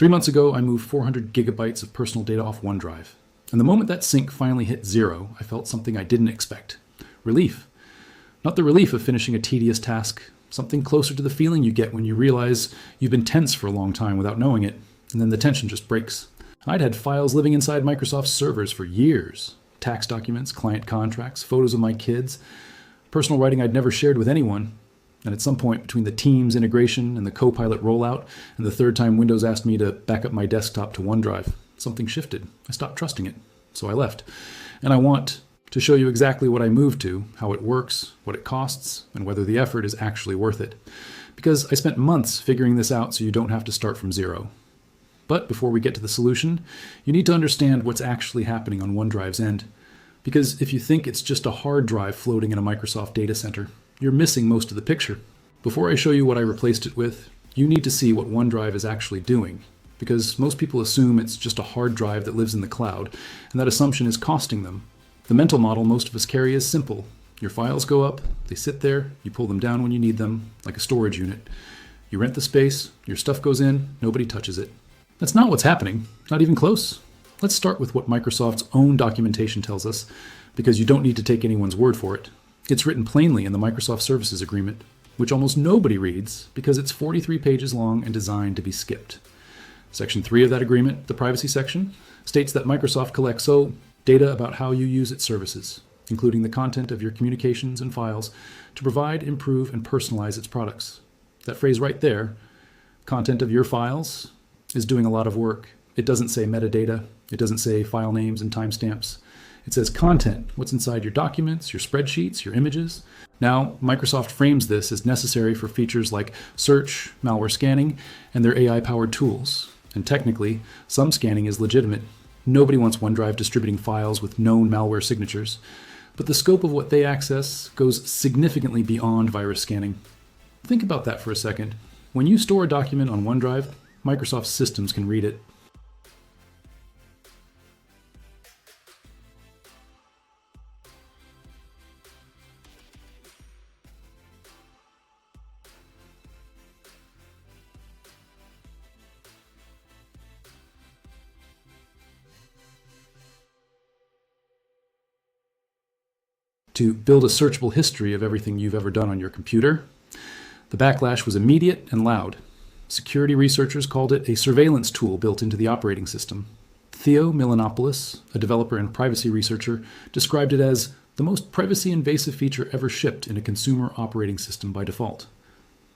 3 months ago, I moved 400 gigabytes of personal data off OneDrive. And the moment that sync finally hit 0, I felt something I didn't expect. Relief. Not the relief of finishing a tedious task, something closer to the feeling you get when you realize you've been tense for a long time without knowing it, and then the tension just breaks. I'd had files living inside Microsoft's servers for years. Tax documents, client contracts, photos of my kids, personal writing I'd never shared with anyone. And at some point between the Teams integration and the Copilot rollout and the third time Windows asked me to back up my desktop to OneDrive, something shifted. I stopped trusting it, so I left. And I want to show you exactly what I moved to, how it works, what it costs, and whether the effort is actually worth it. Because I spent months figuring this out so you don't have to start from zero. But before we get to the solution, you need to understand what's actually happening on OneDrive's end. Because if you think it's just a hard drive floating in a Microsoft data center, you're missing most of the picture. Before I show you what I replaced it with, you need to see what OneDrive is actually doing. Because most people assume it's just a hard drive that lives in the cloud, and that assumption is costing them. The mental model most of us carry is simple. Your files go up, they sit there, you pull them down when you need them, like a storage unit. You rent the space, your stuff goes in, nobody touches it. That's not what's happening, not even close. Let's start with what Microsoft's own documentation tells us, because you don't need to take anyone's word for it. It's written plainly in the Microsoft Services Agreement, which almost nobody reads because it's 43 pages long and designed to be skipped. Section 3 of that agreement, the privacy section, states that Microsoft collects data about how you use its services, including the content of your communications and files, to provide, improve, and personalize its products. That phrase right there, content of your files, is doing a lot of work. It doesn't say metadata. It doesn't say file names and timestamps. It says content, what's inside your documents, your spreadsheets, your images. Now, Microsoft frames this as necessary for features like search, malware scanning, and their AI-powered tools. And technically, some scanning is legitimate. Nobody wants OneDrive distributing files with known malware signatures. But the scope of what they access goes significantly beyond virus scanning. Think about that for a second. When you store a document on OneDrive, Microsoft systems can read it. To build a searchable history of everything you've ever done on your computer. The backlash was immediate and loud. Security researchers called it a surveillance tool built into the operating system. Theo Milanopoulos, a developer and privacy researcher, described it as the most privacy-invasive feature ever shipped in a consumer operating system by default.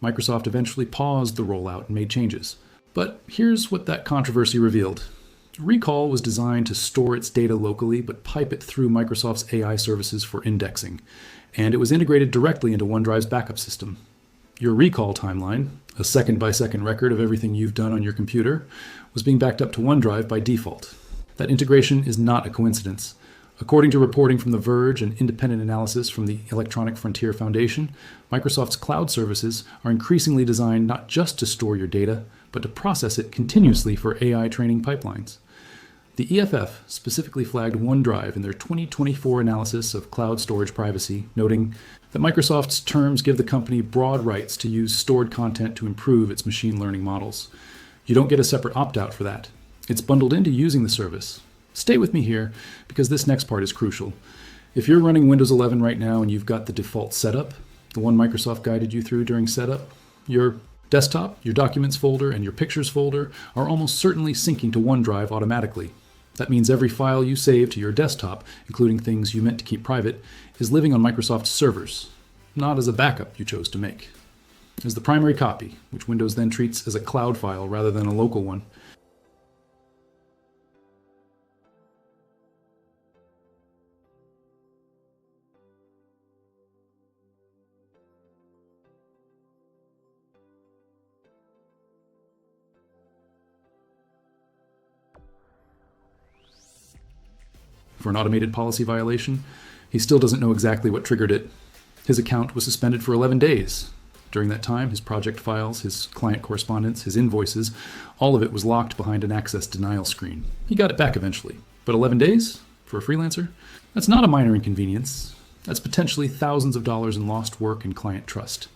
Microsoft eventually paused the rollout and made changes. But here's what that controversy revealed. Recall was designed to store its data locally but pipe it through Microsoft's AI services for indexing, and it was integrated directly into OneDrive's backup system. Your recall timeline, a second-by-second record of everything you've done on your computer, was being backed up to OneDrive by default. That integration is not a coincidence. According to reporting from The Verge and independent analysis from the Electronic Frontier Foundation, Microsoft's cloud services are increasingly designed not just to store your data, but to process it continuously for AI training pipelines. The EFF specifically flagged OneDrive in their 2024 analysis of cloud storage privacy, noting that Microsoft's terms give the company broad rights to use stored content to improve its machine learning models. You don't get a separate opt-out for that. It's bundled into using the service. Stay with me here, because this next part is crucial. If you're running Windows 11 right now and you've got the default setup, the one Microsoft guided you through during setup, your desktop, your Documents folder, and your Pictures folder are almost certainly syncing to OneDrive automatically. That means every file you save to your desktop, including things you meant to keep private, is living on Microsoft's servers, not as a backup you chose to make. As the primary copy, which Windows then treats as a cloud file rather than a local one. For an automated policy violation, he still doesn't know exactly what triggered it. His account was suspended for 11 days. During that time, his project files, his client correspondence, his invoices, all of it was locked behind an access denial screen. He got it back eventually. But 11 days? For a freelancer? That's not a minor inconvenience. That's potentially thousands of dollars in lost work and client trust.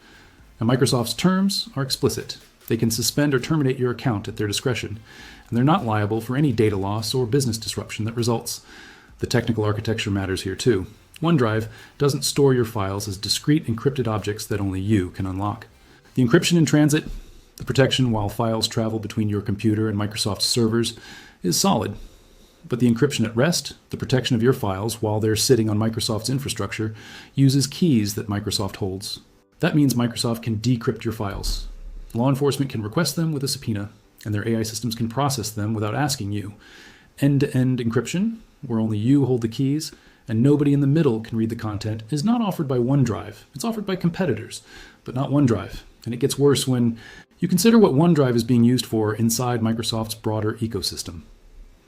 And Microsoft's terms are explicit. They can suspend or terminate your account at their discretion, and they're not liable for any data loss or business disruption that results. The technical architecture matters here too. OneDrive doesn't store your files as discrete encrypted objects that only you can unlock. The encryption in transit, the protection while files travel between your computer and Microsoft's servers, is solid. But the encryption at rest, the protection of your files while they're sitting on Microsoft's infrastructure, uses keys that Microsoft holds. That means Microsoft can decrypt your files. Law enforcement can request them with a subpoena, and their AI systems can process them without asking you. End-to-end encryption, where only you hold the keys, and nobody in the middle can read the content, is not offered by OneDrive. It's offered by competitors, but not OneDrive. And it gets worse when you consider what OneDrive is being used for inside Microsoft's broader ecosystem.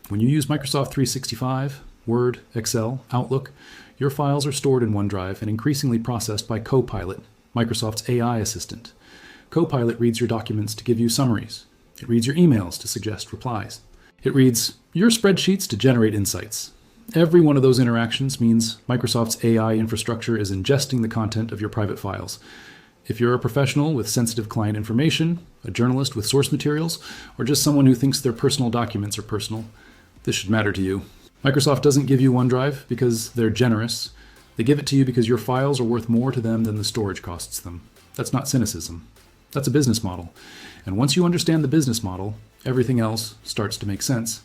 When you use Microsoft 365, Word, Excel, Outlook, your files are stored in OneDrive and increasingly processed by Copilot, Microsoft's AI assistant. Copilot reads your documents to give you summaries. It reads your emails to suggest replies. It reads your spreadsheets to generate insights. Every one of those interactions means Microsoft's AI infrastructure is ingesting the content of your private files. If you're a professional with sensitive client information, a journalist with source materials, or just someone who thinks their personal documents are personal, this should matter to you. Microsoft doesn't give you OneDrive because they're generous. They give it to you because your files are worth more to them than the storage costs them. That's not cynicism. That's a business model. And once you understand the business model, everything else starts to make sense.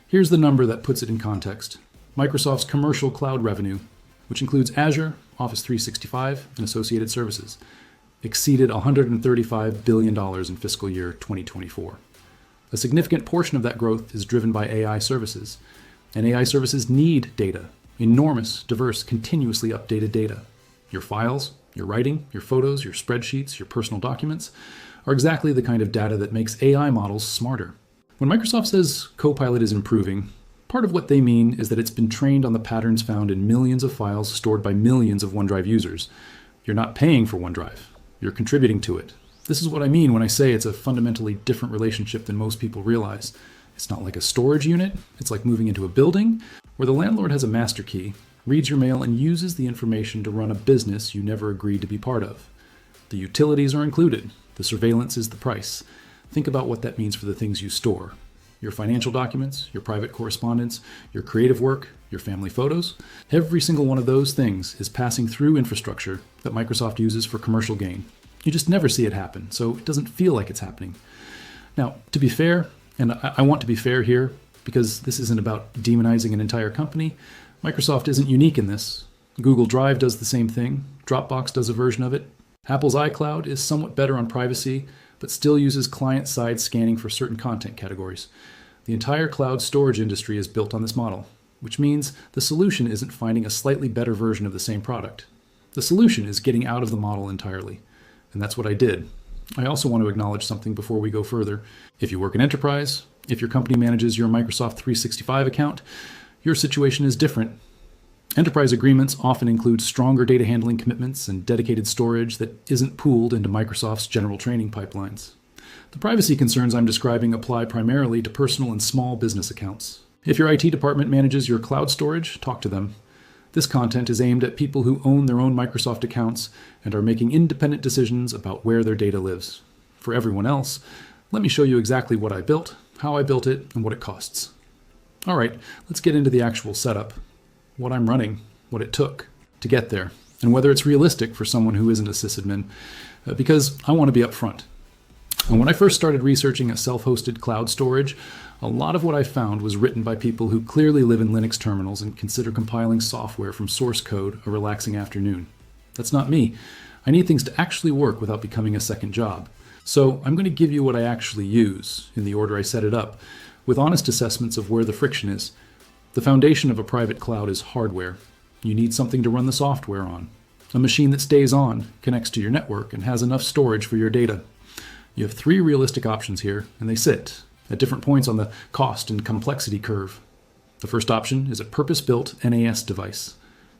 Here's the number that puts it in context. Microsoft's commercial cloud revenue, which includes Azure, Office 365, and associated services, exceeded $135 billion in fiscal year 2024. A significant portion of that growth is driven by AI services, and AI services need data, enormous, diverse, continuously updated data. Your files, your writing, your photos, your spreadsheets, your personal documents are exactly the kind of data that makes AI models smarter. When Microsoft says Copilot is improving, part of what they mean is that it's been trained on the patterns found in millions of files stored by millions of OneDrive users. You're not paying for OneDrive. You're contributing to it. This is what I mean when I say it's a fundamentally different relationship than most people realize. It's not like a storage unit. It's like moving into a building where the landlord has a master key, reads your mail, and uses the information to run a business you never agreed to be part of. The utilities are included. The surveillance is the price. Think about what that means for the things you store. Your financial documents, your private correspondence, your creative work, your family photos. Every single one of those things is passing through infrastructure that Microsoft uses for commercial gain. You just never see it happen, so it doesn't feel like it's happening. Now, to be fair, and I want to be fair here, because this isn't about demonizing an entire company, Microsoft isn't unique in this. Google Drive does the same thing. Dropbox does a version of it. Apple's iCloud is somewhat better on privacy, but still uses client-side scanning for certain content categories. The entire cloud storage industry is built on this model, which means the solution isn't finding a slightly better version of the same product. The solution is getting out of the model entirely. And that's what I did. I also want to acknowledge something before we go further. If you work in enterprise, if your company manages your Microsoft 365 account, your situation is different. Enterprise agreements often include stronger data handling commitments and dedicated storage that isn't pooled into Microsoft's general training pipelines. The privacy concerns I'm describing apply primarily to personal and small business accounts. If your IT department manages your cloud storage, talk to them. This content is aimed at people who own their own Microsoft accounts and are making independent decisions about where their data lives. For everyone else, let me show you exactly what I built, how I built it, and what it costs. All right, let's get into the actual setup. What I'm running, what it took to get there, and whether it's realistic for someone who isn't a sysadmin, because I want to be upfront. And when I first started researching a self-hosted cloud storage, a lot of what I found was written by people who clearly live in Linux terminals and consider compiling software from source code a relaxing afternoon. That's not me. I need things to actually work without becoming a second job. So I'm going to give you what I actually use, in the order I set it up, with honest assessments of where the friction is. The foundation of a private cloud is hardware. You need something to run the software on. A machine that stays on, connects to your network, and has enough storage for your data. You have 3 realistic options here, and they sit at different points on the cost and complexity curve. The first option is a purpose-built NAS device.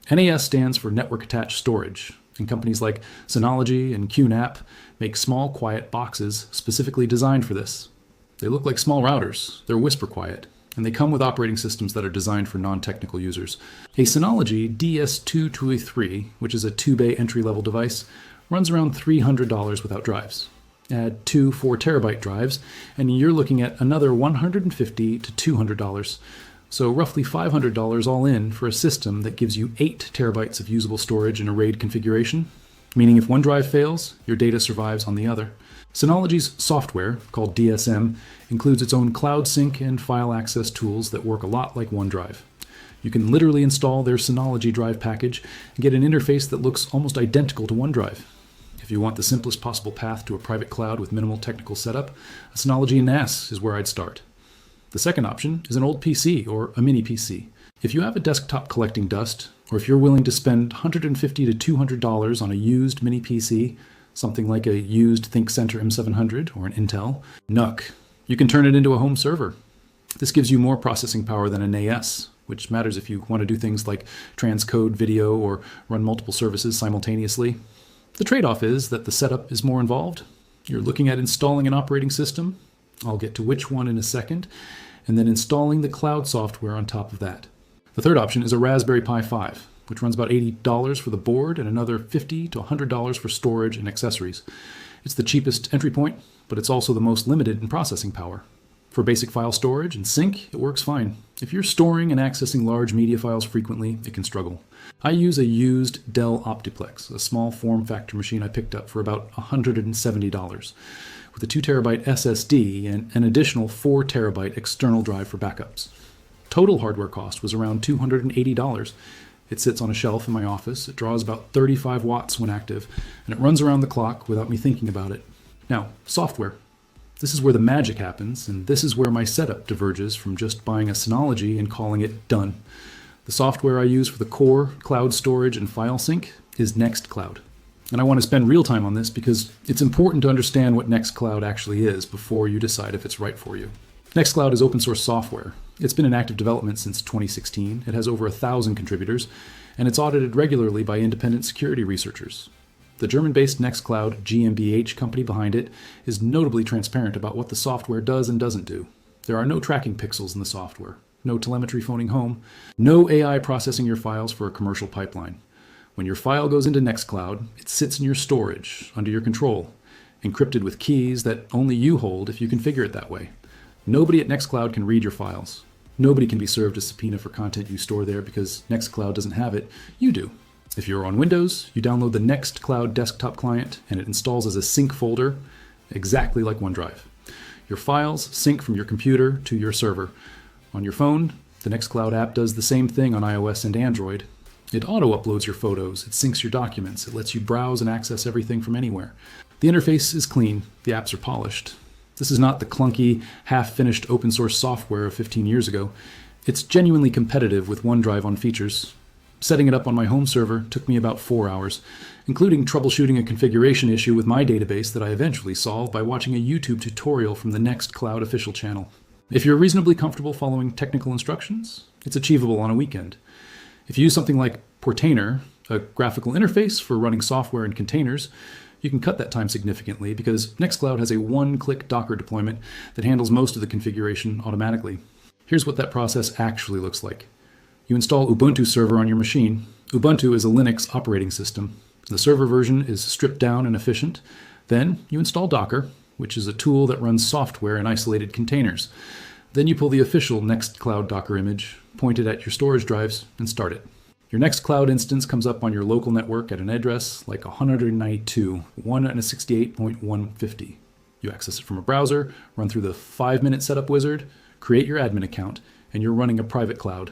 NAS stands for Network Attached Storage, and companies like Synology and QNAP make small, quiet boxes specifically designed for this. They look like small routers. They're whisper quiet, and they come with operating systems that are designed for non-technical users. A Synology DS223, which is a 2-bay entry-level device, runs around $300 without drives. Add two 4 terabyte drives, and you're looking at another $150 to $200. So roughly $500 all in for a system that gives you 8 terabytes of usable storage in a RAID configuration, meaning if one drive fails, your data survives on the other. Synology's software, called DSM, includes its own cloud sync and file access tools that work a lot like OneDrive. You can literally install their Synology Drive package and get an interface that looks almost identical to OneDrive. If you want the simplest possible path to a private cloud with minimal technical setup, a Synology NAS is where I'd start. The second option is an old PC or a mini PC. If you have a desktop collecting dust, or if you're willing to spend $150 to $200 on a used mini PC, something like a used ThinkCentre M700 or an Intel NUC, you can turn it into a home server. This gives you more processing power than an NAS, which matters if you want to do things like transcode video or run multiple services simultaneously. The trade-off is that the setup is more involved. You're looking at installing an operating system, I'll get to which one in a second, and then installing the cloud software on top of that. The third option is a Raspberry Pi 5, which runs about $80 for the board and another $50 to $100 for storage and accessories. It's the cheapest entry point, but it's also the most limited in processing power. For basic file storage and sync, it works fine. If you're storing and accessing large media files frequently, it can struggle. I use a used Dell Optiplex, a small form factor machine I picked up for about $170, with a 2 terabyte SSD and an additional 4 terabyte external drive for backups. Total hardware cost was around $280. It sits on a shelf in my office, it draws about 35 watts when active, and it runs around the clock without me thinking about it. Now, software. This is where the magic happens, and this is where my setup diverges from just buying a Synology and calling it done. The software I use for the core, cloud storage, and file sync is Nextcloud. And I want to spend real time on this because it's important to understand what Nextcloud actually is before you decide if it's right for you. Nextcloud is open source software. It's been in active development since 2016. It has over 1,000 contributors, and it's audited regularly by independent security researchers. The German-based Nextcloud GmbH company behind it is notably transparent about what the software does and doesn't do. There are no tracking pixels in the software, no telemetry phoning home, no AI processing your files for a commercial pipeline. When your file goes into Nextcloud, it sits in your storage, under your control, encrypted with keys that only you hold if you configure it that way. Nobody at Nextcloud can read your files. Nobody can be served a subpoena for content you store there because Nextcloud doesn't have it. You do. If you're on Windows, you download the Nextcloud desktop client and it installs as a sync folder, exactly like OneDrive. Your files sync from your computer to your server. On your phone, the Nextcloud app does the same thing on iOS and Android. It auto-uploads your photos, it syncs your documents, it lets you browse and access everything from anywhere. The interface is clean, the apps are polished. This is not the clunky, half-finished open source software of 15 years ago. It's genuinely competitive with OneDrive on features. Setting it up on my home server took me about 4 hours, including troubleshooting a configuration issue with my database that I eventually solved by watching a YouTube tutorial from the Nextcloud official channel. If you're reasonably comfortable following technical instructions, it's achievable on a weekend. If you use something like Portainer, a graphical interface for running software in containers, you can cut that time significantly because Nextcloud has a one-click Docker deployment that handles most of the configuration automatically. Here's what that process actually looks like. You install Ubuntu server on your machine. Ubuntu is a Linux operating system. The server version is stripped down and efficient. Then you install Docker, which is a tool that runs software in isolated containers. Then you pull the official Nextcloud Docker image, point it at your storage drives, and start it. Your Nextcloud instance comes up on your local network at an address like 192.168.150. You access it from a browser, run through the 5-minute setup wizard, create your admin account, and you're running a private cloud.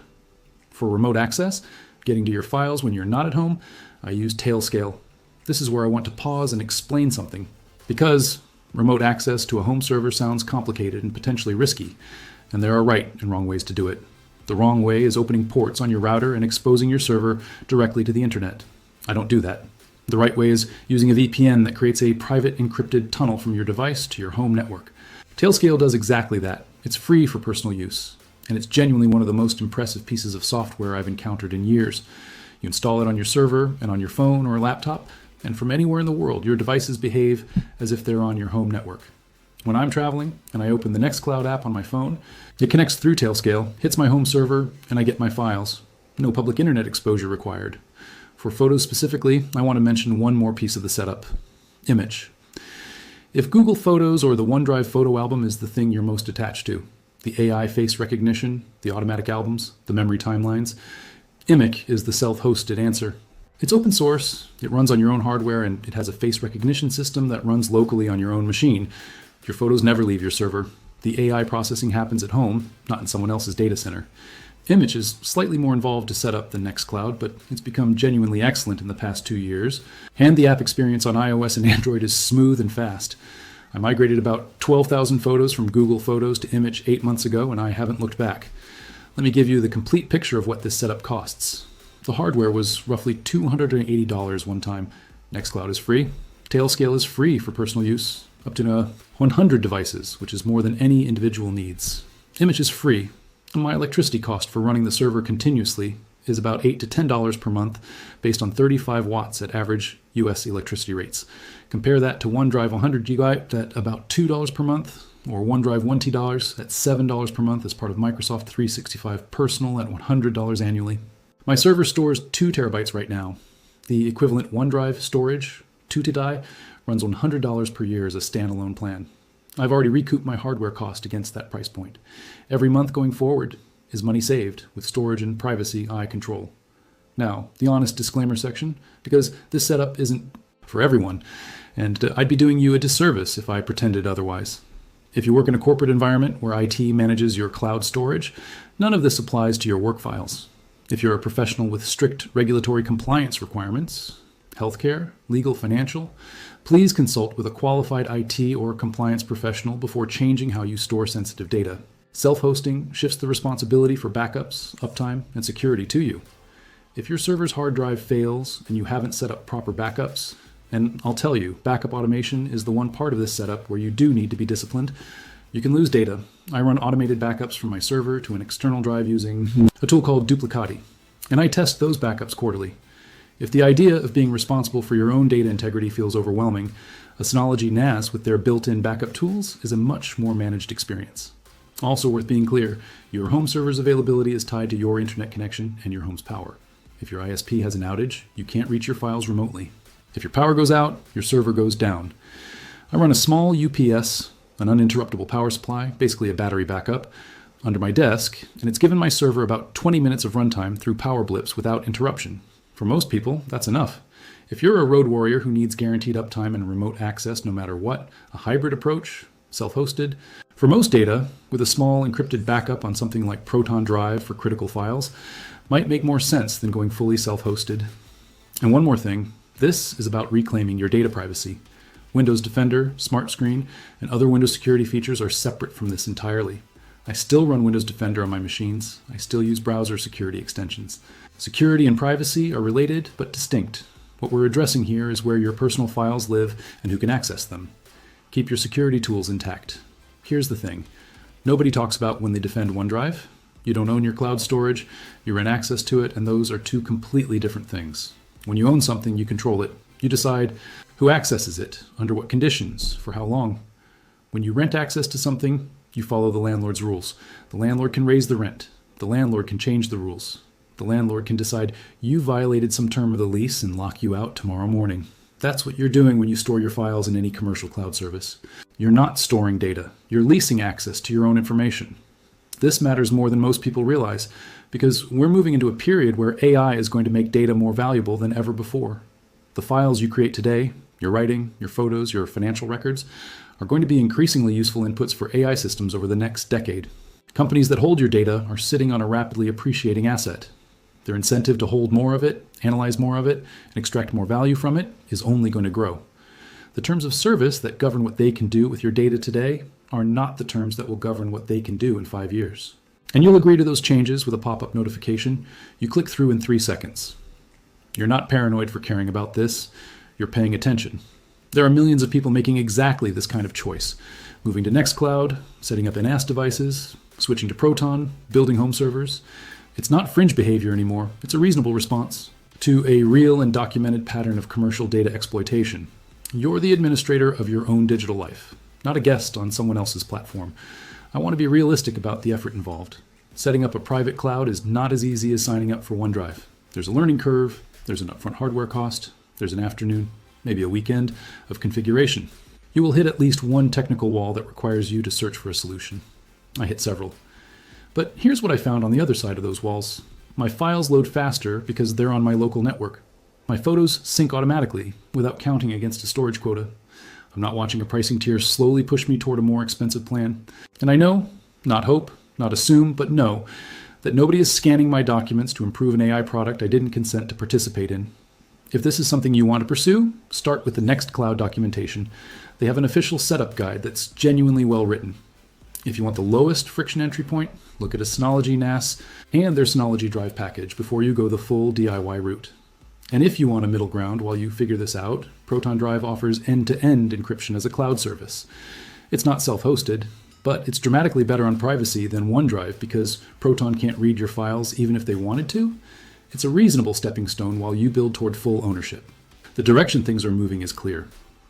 For remote access, getting to your files when you're not at home, I use Tailscale. This is where I want to pause and explain something, because remote access to a home server sounds complicated and potentially risky, and there are right and wrong ways to do it. The wrong way is opening ports on your router and exposing your server directly to the internet. I don't do that. The right way is using a VPN that creates a private encrypted tunnel from your device to your home network. Tailscale does exactly that. It's free for personal use, and it's genuinely one of the most impressive pieces of software I've encountered in years. You install it on your server and on your phone or laptop, and from anywhere in the world, your devices behave as if they're on your home network. When I'm traveling and I open the Nextcloud app on my phone, it connects through Tailscale, hits my home server, and I get my files. No public internet exposure required. For photos specifically, I want to mention one more piece of the setup: image. If Google Photos or the OneDrive photo album is the thing you're most attached to, the AI face recognition, the automatic albums, the memory timelines, Imic is the self-hosted answer. It's open source, it runs on your own hardware, and it has a face recognition system that runs locally on your own machine. Your photos never leave your server. The AI processing happens at home, not in someone else's data center. Imic is slightly more involved to set up than Nextcloud, but it's become genuinely excellent in the past 2 years. And the app experience on iOS and Android is smooth and fast. I migrated about 12,000 photos from Google Photos to Imic 8 months ago, and I haven't looked back. Let me give you the complete picture of what this setup costs. The hardware was roughly $280 one time. Nextcloud is free. Tailscale is free for personal use, up to 100 devices, which is more than any individual needs. Imic is free, and my electricity cost for running the server continuously is about $8 to $10 per month, based on 35 watts at average US electricity rates. Compare that to OneDrive 100 GB at about $2 per month, or OneDrive $1T at $7 per month as part of Microsoft 365 Personal at $100 annually. My server stores 2 terabytes right now. The equivalent OneDrive storage, 2TB, runs $100 per year as a standalone plan. I've already recouped my hardware cost against that price point. Every month going forward is money saved with storage and privacy I control. Now, the honest disclaimer section, because this setup isn't for everyone, and I'd be doing you a disservice if I pretended otherwise. If you work in a corporate environment where IT manages your cloud storage, none of this applies to your work files. If you're a professional with strict regulatory compliance requirements, healthcare, legal, financial, please consult with a qualified IT or compliance professional before changing how you store sensitive data. Self-hosting shifts the responsibility for backups, uptime, and security to you. If your server's hard drive fails and you haven't set up proper backups, and I'll tell you, backup automation is the one part of this setup where you do need to be disciplined, you can lose data. I run automated backups from my server to an external drive using a tool called Duplicati, and I test those backups quarterly. If the idea of being responsible for your own data integrity feels overwhelming, a Synology NAS with their built-in backup tools is a much more managed experience. Also worth being clear, your home server's availability is tied to your internet connection and your home's power. If your ISP has an outage, you can't reach your files remotely. If your power goes out, your server goes down. I run a small UPS, an uninterruptible power supply, basically a battery backup, under my desk, and it's given my server about 20 minutes of runtime through power blips without interruption. For most people, that's enough. If you're a road warrior who needs guaranteed uptime and remote access no matter what, a hybrid approach, self-hosted, for most data, with a small encrypted backup on something like Proton Drive for critical files, might make more sense than going fully self-hosted. And one more thing, this is about reclaiming your data privacy. Windows Defender, Smart Screen, and other Windows security features are separate from this entirely. I still run Windows Defender on my machines. I still use browser security extensions. Security and privacy are related but distinct. What we're addressing here is where your personal files live and who can access them. Keep your security tools intact. Here's the thing. Nobody talks about when they defend OneDrive. You don't own your cloud storage, you rent access to it, and those are two completely different things. When you own something, you control it. You decide who accesses it, under what conditions, for how long. When you rent access to something, you follow the landlord's rules. The landlord can raise the rent. The landlord can change the rules. The landlord can decide you violated some term of the lease and lock you out tomorrow morning. That's what you're doing when you store your files in any commercial cloud service. You're not storing data. You're leasing access to your own information. This matters more than most people realize, because we're moving into a period where AI is going to make data more valuable than ever before. The files you create today, your writing, your photos, your financial records, are going to be increasingly useful inputs for AI systems over the next decade. Companies that hold your data are sitting on a rapidly appreciating asset. Their incentive to hold more of it, analyze more of it, and extract more value from it is only going to grow. The terms of service that govern what they can do with your data today are not the terms that will govern what they can do in 5 years. And you'll agree to those changes with a pop-up notification. You click through in 3 seconds. You're not paranoid for caring about this. You're paying attention. There are millions of people making exactly this kind of choice. Moving to Nextcloud, setting up NAS devices, switching to Proton, building home servers. It's not fringe behavior anymore. It's a reasonable response to a real and documented pattern of commercial data exploitation. You're the administrator of your own digital life, not a guest on someone else's platform. I want to be realistic about the effort involved. Setting up a private cloud is not as easy as signing up for OneDrive. There's a learning curve, there's an upfront hardware cost, there's an afternoon, maybe a weekend, of configuration. You will hit at least one technical wall that requires you to search for a solution. I hit several. But here's what I found on the other side of those walls. My files load faster because they're on my local network. My photos sync automatically without counting against a storage quota. I'm not watching a pricing tier slowly push me toward a more expensive plan. And I know, not hope, not assume, but know, that nobody is scanning my documents to improve an AI product I didn't consent to participate in. If this is something you want to pursue, start with the Nextcloud documentation. They have an official setup guide that's genuinely well written. If you want the lowest friction entry point, look at a Synology NAS and their Synology Drive package before you go the full DIY route. And if you want a middle ground while you figure this out, Proton Drive offers end-to-end encryption as a cloud service. It's not self-hosted, but it's dramatically better on privacy than OneDrive because Proton can't read your files even if they wanted to. It's a reasonable stepping stone while you build toward full ownership. The direction things are moving is clear.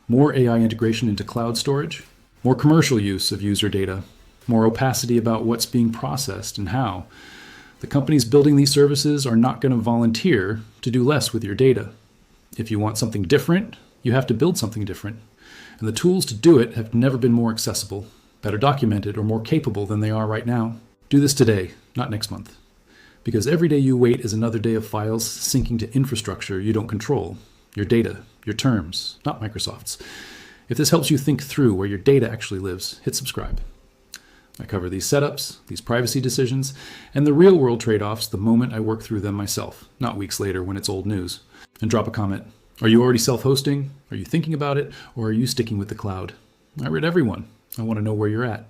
More AI integration into cloud storage, more commercial use of user data, more opacity about what's being processed and how. The companies building these services are not going to volunteer to do less with your data. If you want something different, you have to build something different. And the tools to do it have never been more accessible, better documented, or more capable than they are right now. Do this today, not next month. Because every day you wait is another day of files syncing to infrastructure you don't control. Your data, your terms, not Microsoft's. If this helps you think through where your data actually lives, hit subscribe. I cover these setups, these privacy decisions, and the real-world trade-offs the moment I work through them myself, not weeks later when it's old news. And drop a comment. Are you already self-hosting? Are you thinking about it? Or are you sticking with the cloud? I read everyone. I want to know where you're at.